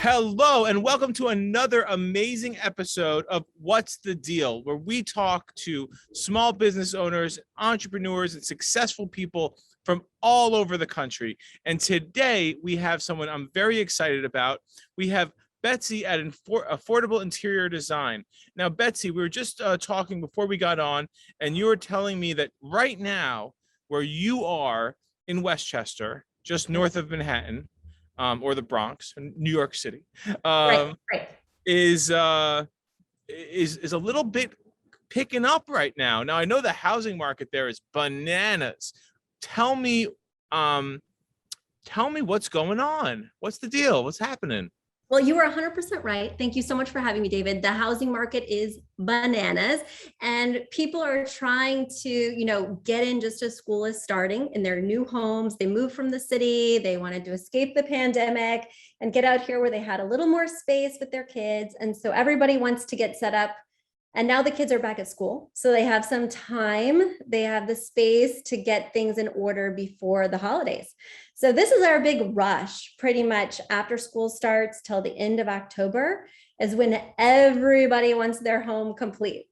Hello, and welcome to another amazing episode of What's the Deal, where we talk to small business owners, entrepreneurs, and successful people from all over the country. And today we have someone I'm very excited about. We have Betsy at Affordable Interior Design. Now, Betsy, we were just talking before we got on, and you were telling me that right now, where you are in Westchester, just north of Manhattan, or the Bronx, New York City, Right. is a little bit picking up right now. Now I know the housing market there is bananas. Tell me what's going on. What's the deal? What's happening? Well, you were 100% right. Thank you so much for having me, David. The housing market is bananas, and people are trying to, get in just as school is starting in their new homes. They moved from the city. They wanted to escape the pandemic and get out here where they had a little more space with their kids. And so everybody wants to get set up. And now the kids are back at school, so they have some time. They have the space to get things in order before the holidays. So this is our big rush, pretty much after school starts till the end of October is when everybody wants their home complete.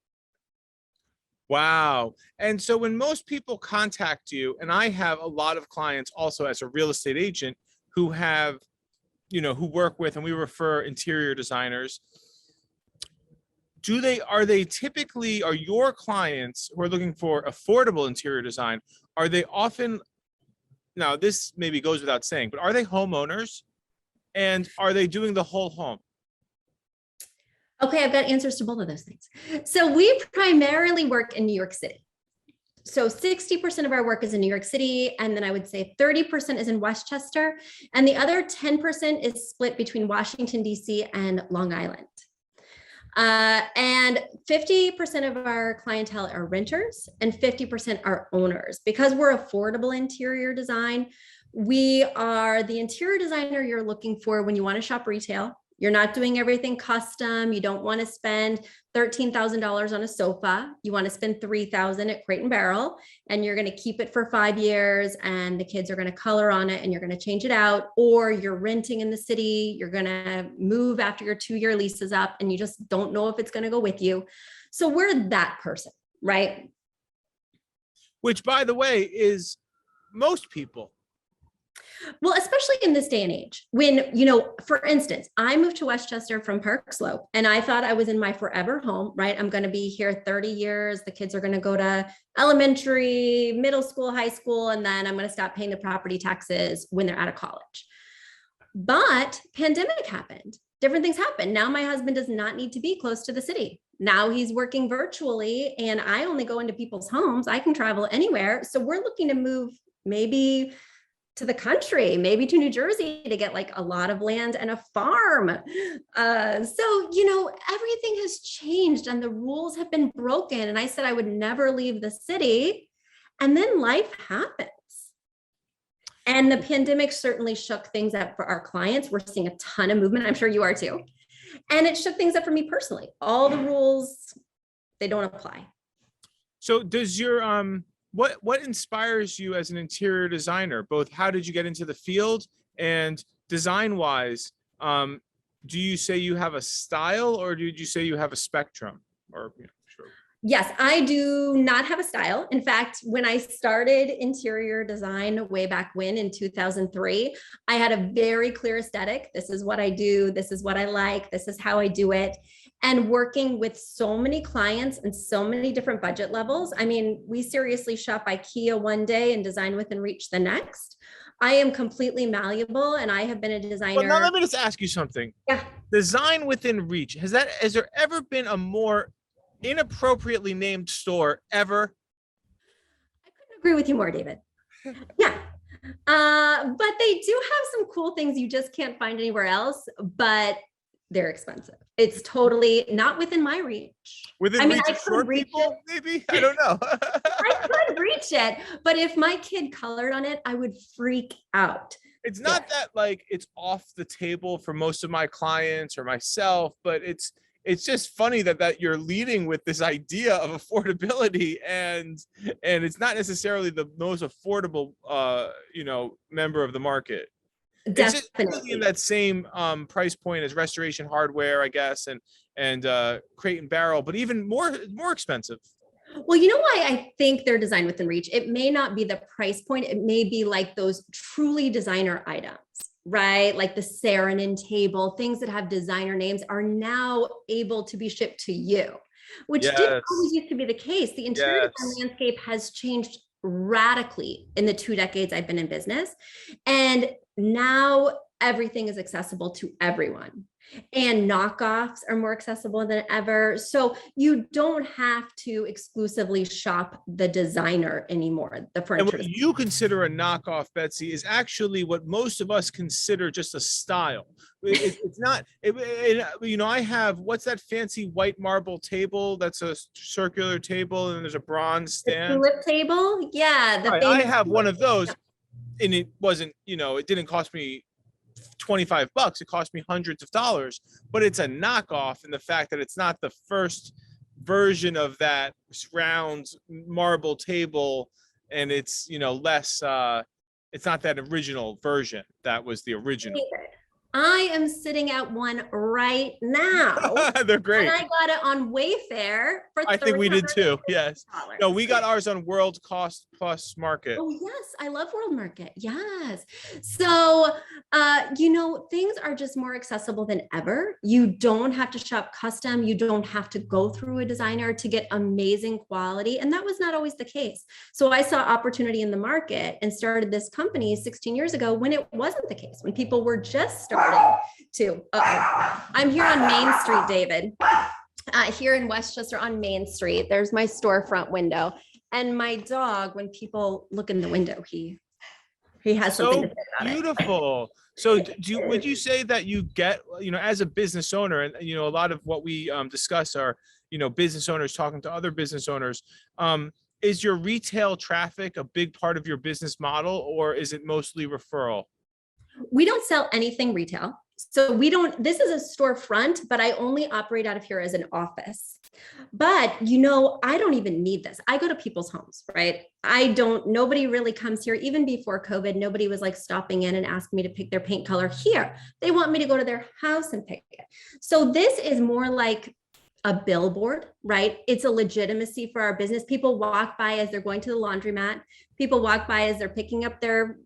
Wow. And so when most people contact you, and I have a lot of clients also as a real estate agent who have, who work with, and we refer interior designers, are your clients who are looking for affordable interior design, are they often, now this maybe goes without saying, but are they homeowners, and are they doing the whole home? Okay, I've got answers to both of those things. So we primarily work in New York City. So 60% of our work is in New York City, and then I would say 30% is in Westchester, and the other 10% is split between Washington, D.C. and Long Island. And 50% of our clientele are renters and 50% are owners. Because we're affordable interior design, we are the interior designer you're looking for when you want to shop retail. You're not doing everything custom. You don't want to spend $13,000 on a sofa. You want to spend $3,000 at Crate and Barrel, and you're going to keep it for 5 years, and the kids are going to color on it, and you're going to change it out. Or you're renting in the city. You're going to move after your 2-year lease is up, and you just don't know if it's going to go with you. So we're that person, right? Which, by the way, is most people. Well, especially in this day and age when, for instance, I moved to Westchester from Park Slope, and I thought I was in my forever home, right? I'm going to be here 30 years. The kids are going to go to elementary, middle school, high school, and then I'm going to stop paying the property taxes when they're out of college. But pandemic happened. Different things happened. Now my husband does not need to be close to the city. Now he's working virtually, and I only go into people's homes. I can travel anywhere. So we're looking to move maybe to the country, maybe to New Jersey, to get like a lot of land and a farm. So, everything has changed and the rules have been broken. And I said I would never leave the city. And then life happens. And the pandemic certainly shook things up for our clients. We're seeing a ton of movement. I'm sure you are too. And it shook things up for me personally. All the rules, they don't apply. So does your, what inspires you as an interior designer? Both, how did you get into the field, and design wise, do you say you have a style, or did you say you have a spectrum? Or sure. Yes, I do not have a style. In fact, when I started interior design way back when in 2003, I had a very clear aesthetic. This is what I do. This is what I like. This is how I do it. And working with so many clients and so many different budget levels. I mean, we seriously shop IKEA one day and design within reach the next. I am completely malleable, and I have been a designer. Well, now let me just ask you something. Yeah. Design within reach. Has there ever been a more inappropriately named store ever? I couldn't agree with you more, David. Yeah. But they do have some cool things you just can't find anywhere else, but they're expensive. It's totally not within my reach. Within reach of short people, maybe? I don't know. I could reach it, but if my kid colored on it, I would freak out. It's not that like it's off the table for most of my clients or myself, but it's just funny that you're leading with this idea of affordability, and it's not necessarily the most affordable member of the market. It's just really in Definitely. that same price point as Restoration Hardware, I guess, and Crate and Barrel, but even more expensive. Well, you know why I think they're designed within reach? It may not be the price point. It may be like those truly designer items, right? Like the Saarinen table, things that have designer names are now able to be shipped to you, which didn't always Yes, used to be the case. The interior design yes. landscape has changed radically in the 2 decades I've been in business. And now everything is accessible to everyone. And knockoffs are more accessible than ever. So you don't have to exclusively shop the designer anymore, the And furniture what designer. you consider a knockoff, Betsy, is actually what most of us consider just a style. It's not, I have, what's that fancy white marble table? That's a circular table and there's a bronze The stand. tulip table, yeah, the Right. I famous have one tulip of table. Yeah. those and it wasn't, it didn't cost me $25. It cost me hundreds of dollars, but it's a knockoff in the fact that it's not the first version of that round marble table, and it's less. It's not that original version that was the original. David, I am sitting at one right now, They're and great. I got it on Wayfair for I think we did too. Yes. No, $350. we got ours on World Cost Plus Market. Oh, yes. I love World Market. Yes. So, things are just more accessible than ever. You don't have to shop custom. You don't have to go through a designer to get amazing quality. And that was not always the case. So I saw opportunity in the market and started this company 16 years ago when it wasn't the case, when people were just starting to. I'm here on Main Street, David. Here in Westchester on Main Street, there's my storefront window. And my dog, when people look in the window, he has something to So say about it. beautiful. So would you say that you get, as a business owner, and, a lot of what we discuss are, business owners talking to other business owners. Is your retail traffic a big part of your business model, or is it mostly referral? We don't sell anything retail. So this is a storefront, but I only operate out of here as an office. But, I don't even need this. I go to people's homes, right? Nobody really comes here. Even before COVID, nobody was like stopping in and asking me to pick their paint color here. They want me to go to their house and pick it. So this is more like a billboard, right? It's a legitimacy for our business. People walk by as they're going to the laundromat. People walk by as they're picking up their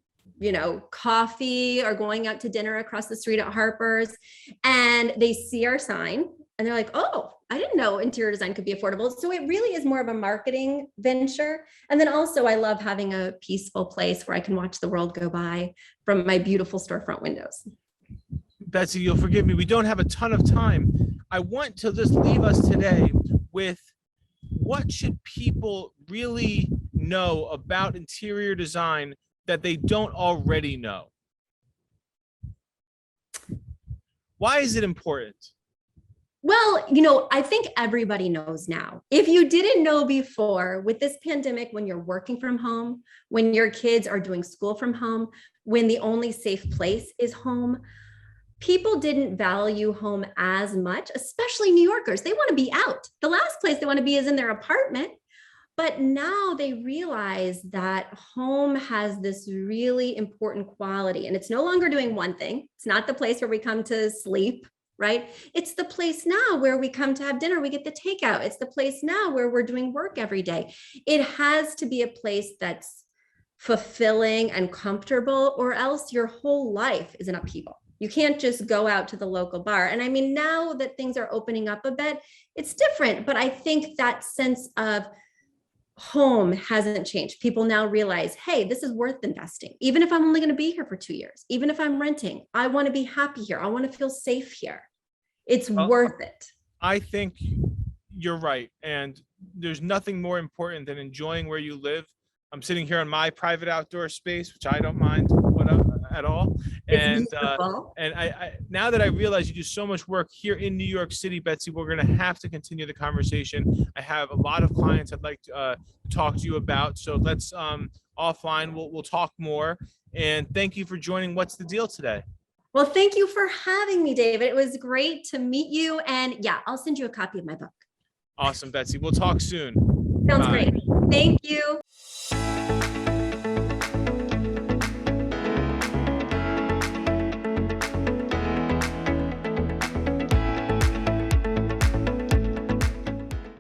coffee or going out to dinner across the street at Harper's, and they see our sign and they're like, oh, I didn't know interior design could be affordable. So it really is more of a marketing venture. And then also I love having a peaceful place where I can watch the world go by from my beautiful storefront windows. Betsy, you'll forgive me. We don't have a ton of time. I want to just leave us today with, what should people really know about interior design that they don't already know? Why is it important? Well, I think everybody knows now. If you didn't know before, with this pandemic, when you're working from home, when your kids are doing school from home, when the only safe place is home, people didn't value home as much, especially New Yorkers. They want to be out. The last place they want to be is in their apartment. But now they realize that home has this really important quality, and it's no longer doing one thing. It's not the place where we come to sleep, right? It's the place now where we come to have dinner, we get the takeout. It's the place now where we're doing work every day. It has to be a place that's fulfilling and comfortable, or else your whole life is an upheaval. You can't just go out to the local bar. And I mean, now that things are opening up a bit, it's different. But I think that sense of home hasn't changed. People now realize, hey, this is worth investing. Even if I'm only going to be here for 2 years, even if I'm renting, I want to be happy here. I want to feel safe here. It's worth it. I think you're right. And there's nothing more important than enjoying where you live. I'm sitting here in my private outdoor space, which I don't mind at all. And I now that I realize you do so much work here in New York City, Betsy, we're going to have to continue the conversation. I have a lot of clients I'd like to talk to you about. So let's offline, we'll talk more. And thank you for joining What's the Deal today. Well, thank you for having me, David. It was great to meet you. And yeah, I'll send you a copy of my book. Awesome, Betsy. We'll talk soon. Sounds great. Thank you.